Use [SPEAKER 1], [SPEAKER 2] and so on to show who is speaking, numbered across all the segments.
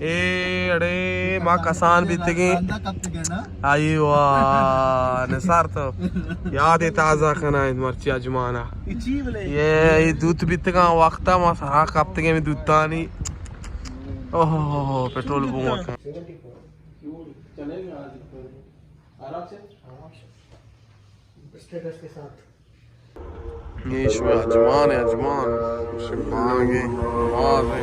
[SPEAKER 1] ए अडे मा कसान बितगी अय्वा निसार तो याद है ताजा खाना मर्ची अजमाना ये दूध बितगा वक्ता मा सहा कप्तगे में दूतानी ओहो पेट्रोल बुमा ये इसमें अजमान है अजमान शिमांगे वाज़े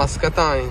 [SPEAKER 1] मस्कताएं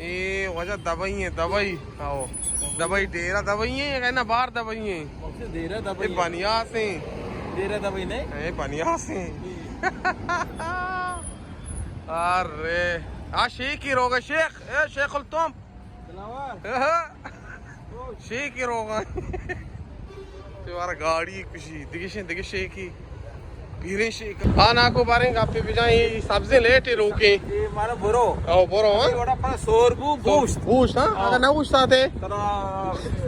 [SPEAKER 1] ए वजह दबई है दबई आओ दबई डेरा दबई है कहना बाहर दबई है डेरा दबई बनिया से डेरा दबई नहीं ए बनिया से अरे आ शेख ही रोगा शेख ए शेख तुम शेख ही रोगा तुम्हारा गाड़ी खुशी दिखे शेख ही पीरे शेख खाना को बारे काफी बिजाई सब्जी लेट रोके ये मारा बोरो ओ बोरो हां बड़ा पर सोरबू बूस्ट बूस्ट हां अगर ना बूस्ट आते तरा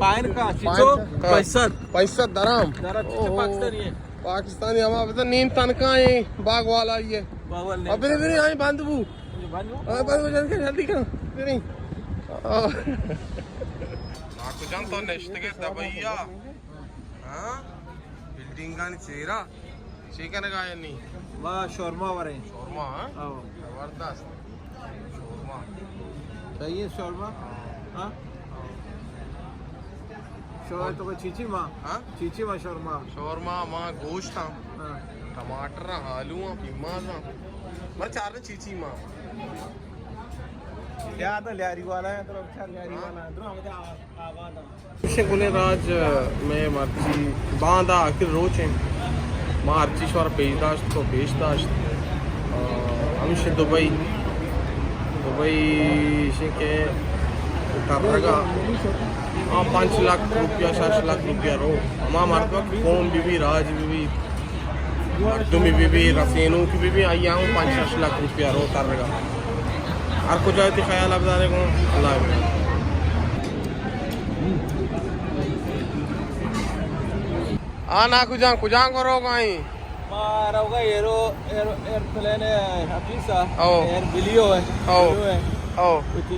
[SPEAKER 1] पाइन का चिचो 65 दराम जरा चिचो पाकिस्तानी है पाकिस्तानी हमारा पता नीम तनका है बाग वाला ये बाग वाला अबे फिर आई बांधबू बांधबू जल्दी कर फिर నాకు జంతో నెక్స్ట్ గే దబయ్యా బిల్డింగ్ గాని చేరా చికెన్ గాయని వా షవర్మా వరే షవర్మా జబర్దస్త్ షవర్మా सही है शवर्मा हां शवर्मा तो चीची मां हां चीची मां शवर्मा मां गोश्त हां टमाटर आलू पीमा मर चार ने चीची मां याद ल्यारी वाला है तो अच्छा ल्यारी वाला है राज में मर्ची बांधा आखिर रोच है मार्ची शवर पेशदाश्त तो पेशदाश्त हमेशा दुबई के उतारगा 5 लाख रुपया 7 लाख रुपया रो हमारा मारता फोन बीबी राज बीबी तुम्हें बीबी रफीनों की बीबी आई आऊँ 5-6 लाख रुपया रो उतारगा और कुछ आती ख्याल आप जाने को अल्लाह आना कुछ करो कहीं मारा होगा एयरप्लेन है हफीसा एयर बिलियो है ओ कुछ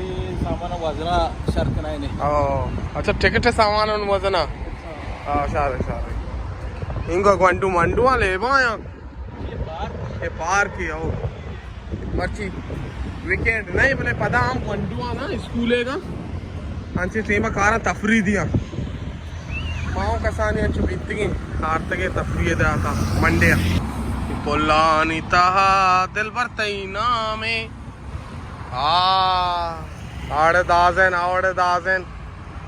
[SPEAKER 1] सामान वजना शर्त नहीं अच्छा टिकट है सामान उन वजना शारे इंको गंटू मंडू वाले बाया ये पार्क ही आओ मर्ची वीकेंड नहीं बोले पता हम मंडुआ ना स्कूलेगा अंचे सेमा कारा तफरीदिया माओ कसानी अंचु बित्तिगी हारतगे तफरीद आता मंडे बोलानी तहा दिल बरतैना में आड़े दाज़न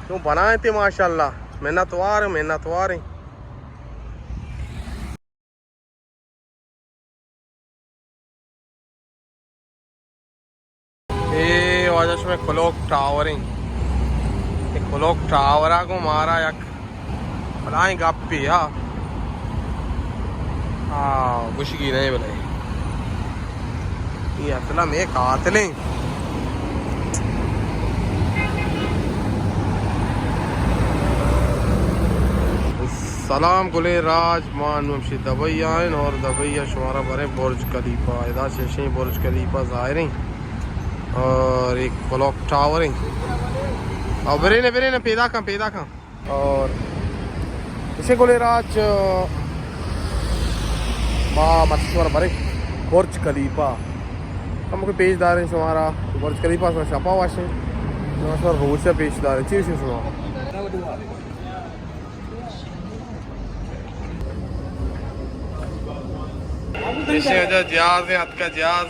[SPEAKER 1] तू बनाए थे माशाल्लाह मेहनतवार है वजह में क्लॉक टावर को मारा यक बनाए गप्पी कुछ की नहीं बोले ये असला में कातले
[SPEAKER 2] सलाम गुले राज मान ममशी दबैया और दबैया शुमारा भरे बुर्ज खलीफा इधर शेषे बुर्ज खलीफा ज़ाहिर और एक क्लॉक टावर है और बरे ने पैदा का और इसे गुले राज मशवर भरे बुर्ज खलीफा हम पेशदार हैं शुमारा बुर्ज खलीफा से छपा हुआ है रोज से पेशदार है चीज़ सुना जहाज है हद का जहाज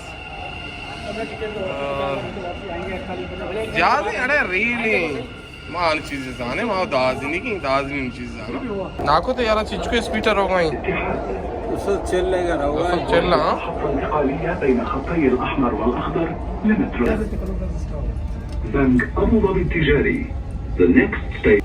[SPEAKER 2] जहाज है अरे रीली मान चीजें जाने माँ दाजनी की दाजनी चीज जाना नाको तो यार चीज को स्पीटर होगा ही
[SPEAKER 1] उससे चल लेगा ना
[SPEAKER 2] उससे चलना
[SPEAKER 3] बैंक अबू धाबी तिजारी the next station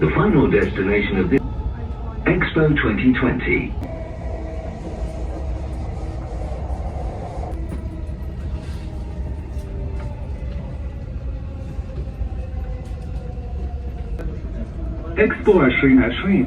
[SPEAKER 3] the final destination of the Expo 2020 Expo 2020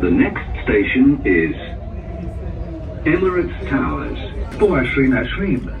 [SPEAKER 3] the next station is Emirates Towers Expo 2020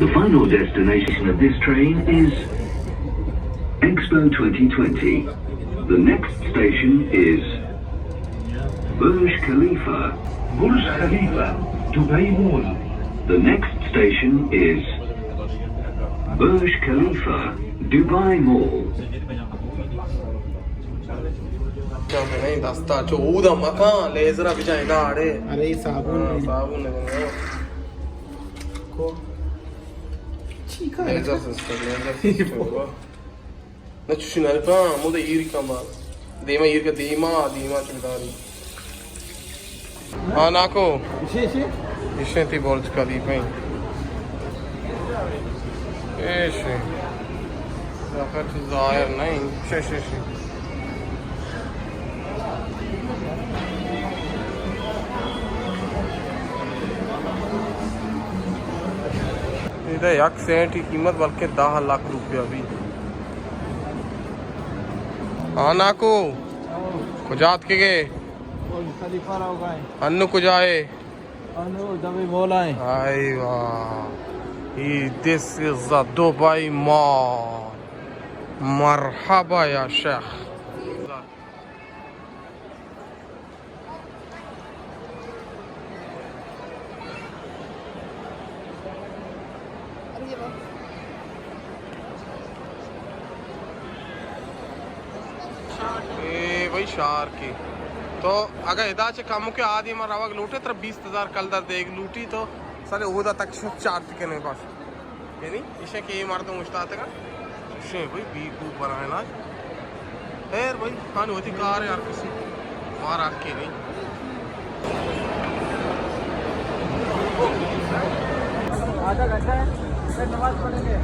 [SPEAKER 3] The final destination of this train is Expo 2020 The next station is Burj Khalifa Burj Khalifa Dubai Mall The next station is Burj Khalifa Dubai Mall
[SPEAKER 2] नहीं दस्ता चौदह मकान लेजरा बिछाएगा
[SPEAKER 1] अरे साबुन
[SPEAKER 2] को laser system ना चुशिना पा मुझे ईरी का बाल देमा ईर का देमा चुदारी हाँ नाको इसे थी बुर्ज खलीफा ऐसे या फिर ज़ाहिर नहीं शे एक सेंट की कीमत बल्कि 10 लाख रुपया भी हाँ नाको कुजात के गए अन्नू कुजाए आई वाह this is the Dubai mall मरहबा या शेख वही शार की तो अगर इदा से काम के आदि में रवा लूटे तो 20,000 कल दर देख लूटी तो सारे उदा तक चार टिके नहीं पास यानी इसे के मार तो मुश्ता तक इसे भाई बी को बनाए ना यार भाई खान होती कार यार किसी मार आके नहीं
[SPEAKER 1] आधा घंटा है फिर नमाज पढ़ेंगे